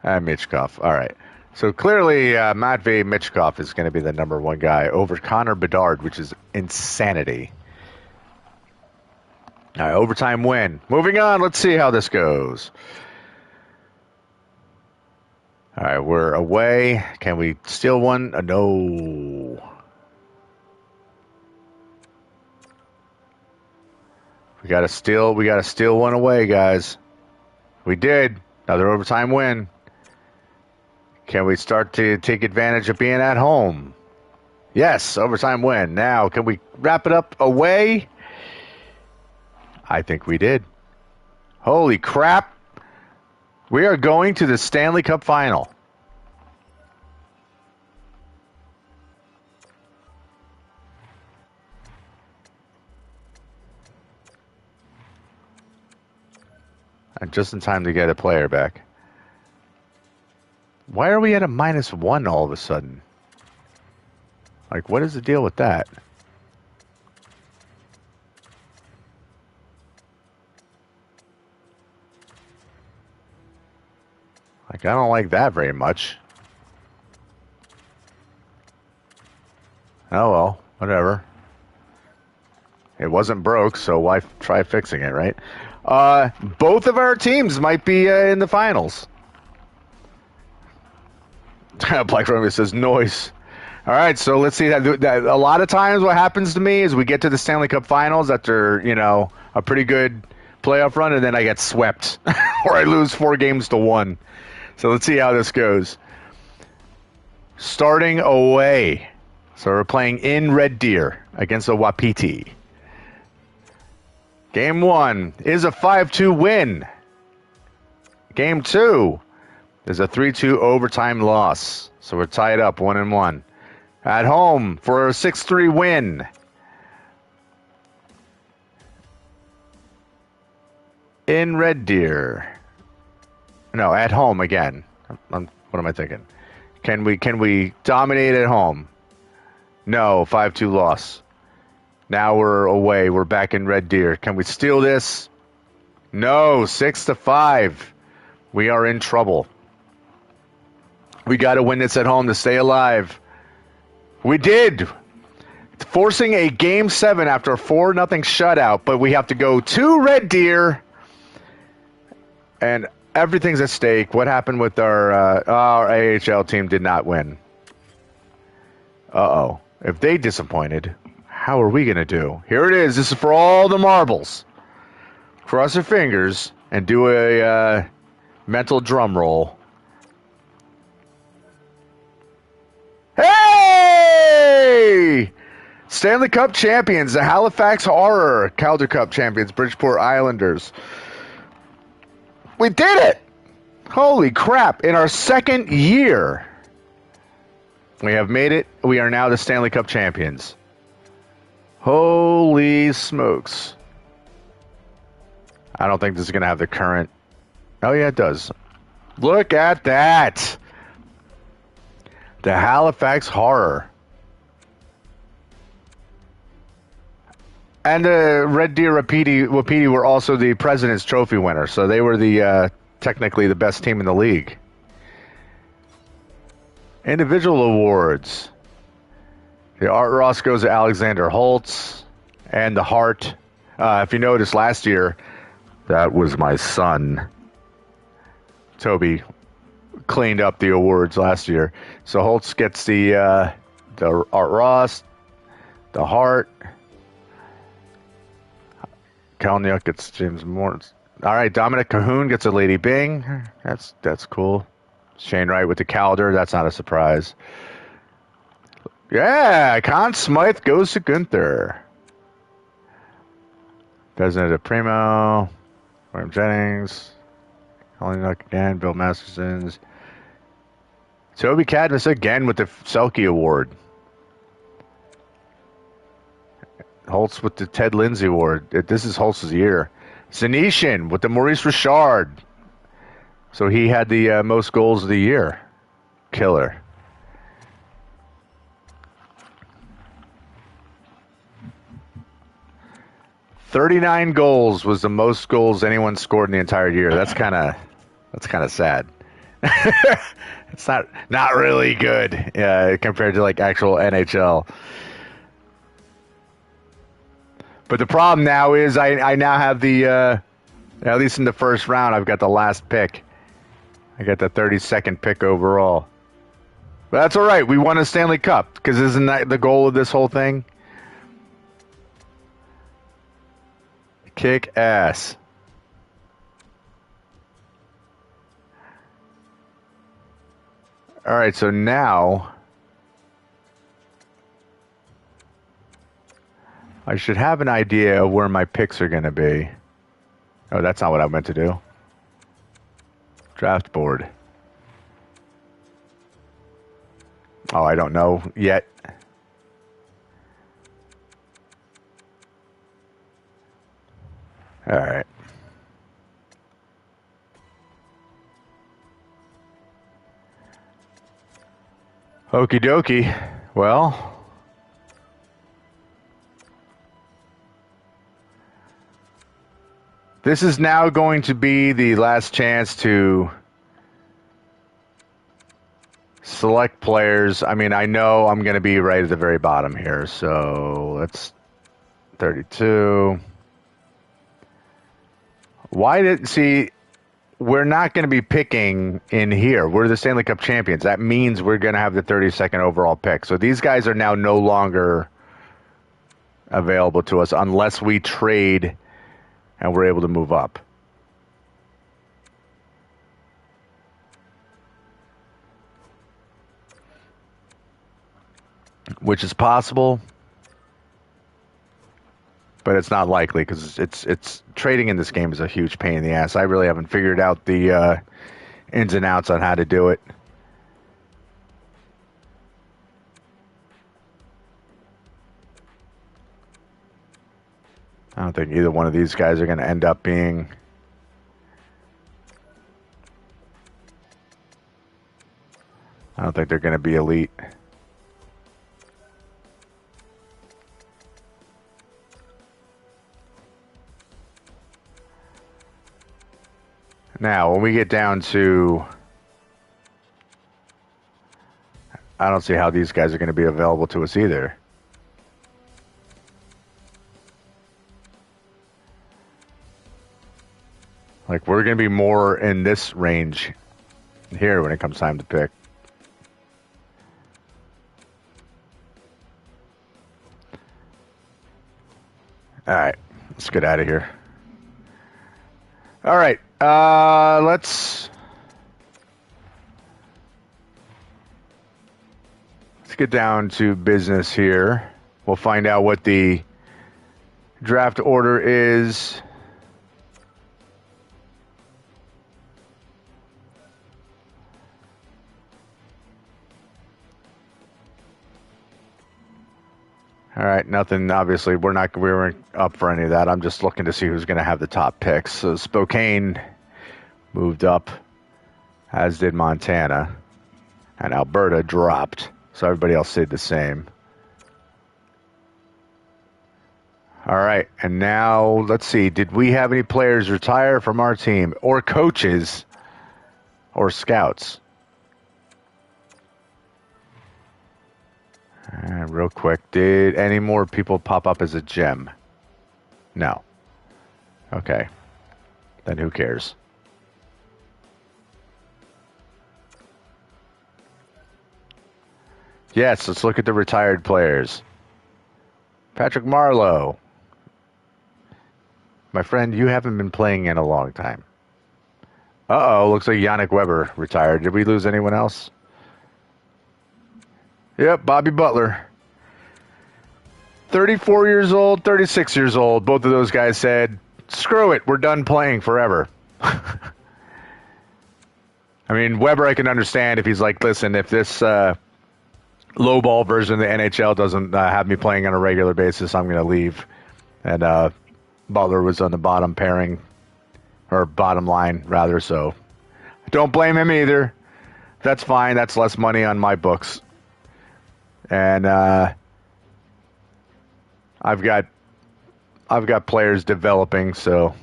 And Michkov. All right. So clearly, Matvey Michkov is going to be the number 1 guy over Connor Bedard, which is insanity. All right, overtime win. Moving on. Let's see how this goes. All right, we're away. Can we steal one? No. We got to steal one away, guys. We did. Another overtime win. Can we start to take advantage of being at home? Yes, overtime win. Now, can we wrap it up away? I think we did. Holy crap. We are going to the Stanley Cup Final. And just in time to get a player back. Why are we at a -1 all of a sudden? Like, what is the deal with that? Like, I don't like that very much. Oh well, whatever. It wasn't broke, so why try fixing it, right? Both of our teams might be in the finals. Black Romeo says noise. All right, so let's see that. A lot of times, what happens to me is we get to the Stanley Cup Finals after a pretty good playoff run, and then I get swept, or I lose 4-1. So let's see how this goes. Starting away, so we're playing in Red Deer against the Wapiti. Game 1 is a 5-2 win. Game 2 is a 3-2 overtime loss. So we're tied up 1-1. At home for a 6-3 win. In Red Deer. No, at home again. What am I thinking? Can we dominate at home? No, 5-2 loss. Now we're away. We're back in Red Deer. Can we steal this? No, 6-5. We are in trouble. We got to win this at home to stay alive. We did. Forcing a Game 7 after a 4-0 shutout, but we have to go to Red Deer. And everything's at stake. What happened with our AHL team did not win. Uh-oh. If they disappointed, how are we going to do? Here it is. This is for all the marbles. Cross your fingers and do a mental drum roll. Hey! Stanley Cup champions, the Halifax Horror. Calder Cup champions, Bridgeport Islanders. We did it! Holy crap. In our second year, we have made it. We are now the Stanley Cup champions. Holy smokes. I don't think this is going to have the current. Oh, yeah, it does. Look at that. The Halifax Horror. And the Red Deer Wapiti were also the President's Trophy winner, so they were the technically the best team in the league. Individual awards. The Art Ross goes to Alexander Holtz, and the Hart. If you noticed last year, that was my son. Toby cleaned up the awards last year, so Holtz gets the Art Ross, the Hart. Kalniuk gets James Morris. All right, Dominic Cahoon gets a Lady Bing. That's cool. Shane Wright with the Calder. That's not a surprise. Yeah, Conn Smythe goes to Gunther. President Primo. William Jennings. Kalniuk again. Bill Masterson's. Toby Cadmus again with the Selke Award. Holtz with the Ted Lindsay Award. This is Holtz's year. Zanishin with the Maurice Richard. So he had the most goals of the year. Killer. $39 goals was the most goals anyone scored in the entire year. That's kind of sad. It's not really good compared to like actual NHL. But the problem now is I now have the, at least in the first round, I've got the last pick. I got the 32nd pick overall. But that's all right. We won a Stanley Cup, because isn't that the goal of this whole thing? Kick ass. All right, so now I should have an idea of where my picks are going to be. Oh, that's not what I meant to do. Draft board. Oh, I don't know yet. All right. Okie dokie. Well, this is now going to be the last chance to select players. I mean, I know I'm going to be right at the very bottom here. So let's 32. We're not going to be picking in here. We're the Stanley Cup champions. That means we're going to have the 32nd overall pick. So these guys are now no longer available to us unless we trade and we're able to move up. Which is possible, but it's not likely because it's trading in this game is a huge pain in the ass. I really haven't figured out the ins and outs on how to do it. I don't think either one of these guys are going to end up being I don't think they're going to be elite. Now, when we get down to, I don't see how these guys are going to be available to us either. Like, we're going to be more in this range here when it comes time to pick. All right, let's get out of here. All right. Let's get down to business here. We'll find out what the draft order is. All right, nothing. Obviously, we weren't up for any of that. I'm just looking to see who's going to have the top picks. So Spokane moved up, as did Montana, and Alberta dropped. So everybody else stayed the same. All right, and now let's see. Did we have any players retire from our team, or coaches, or scouts? Real quick, did any more people pop up as a gem? No. Okay. Then who cares? Yes, let's look at the retired players. Patrick Marleau. My friend, you haven't been playing in a long time. Uh-oh, looks like Yannick Weber retired. Did we lose anyone else? Yep, Bobby Butler. 34 years old, 36 years old. Both of those guys said, screw it, we're done playing forever. I mean, Weber I can understand if he's like, listen, if this lowball version of the NHL doesn't have me playing on a regular basis, I'm going to leave. And Butler was on the bottom pairing, or bottom line, rather, so don't blame him either. That's fine. That's less money on my books. And I've got players developing, so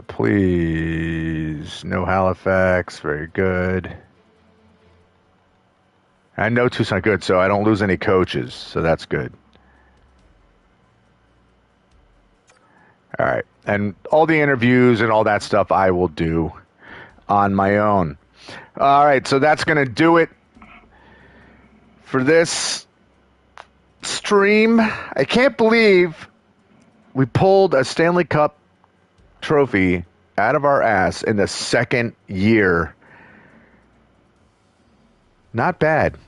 please, no Halifax, very good. And no Tucson, good, so I don't lose any coaches, so that's good. All right, and all the interviews and all that stuff I will do on my own. All right, so that's going to do it for this stream. I can't believe we pulled a Stanley Cup trophy out of our ass in the second year. Not bad.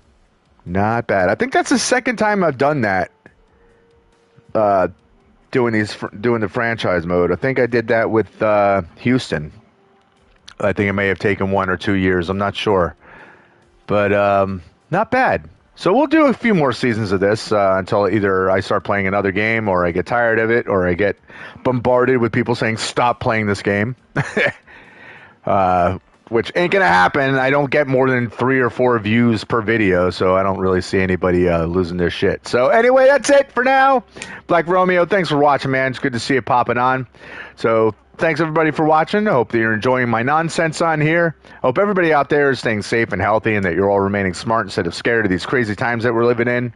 Not bad. I think that's the second time I've done that. Doing the franchise mode. I think I did that with Houston. I think it may have taken 1 or 2 years. I'm not sure. But not bad. So we'll do a few more seasons of this until either I start playing another game or I get tired of it or I get bombarded with people saying, stop playing this game. Which ain't going to happen. I don't get more than 3 or 4 views per video, so I don't really see anybody losing their shit. So anyway, that's it for now. Black Romeo, thanks for watching, man. It's good to see you popping on. So thanks, everybody, for watching. I hope that you're enjoying my nonsense on here. I hope everybody out there is staying safe and healthy and that you're all remaining smart instead of scared of these crazy times that we're living in.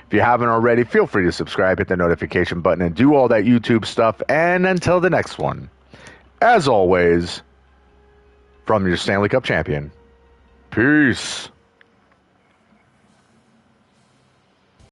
If you haven't already, feel free to subscribe, hit the notification button, and do all that YouTube stuff. And until the next one, as always, from your Stanley Cup champion, peace.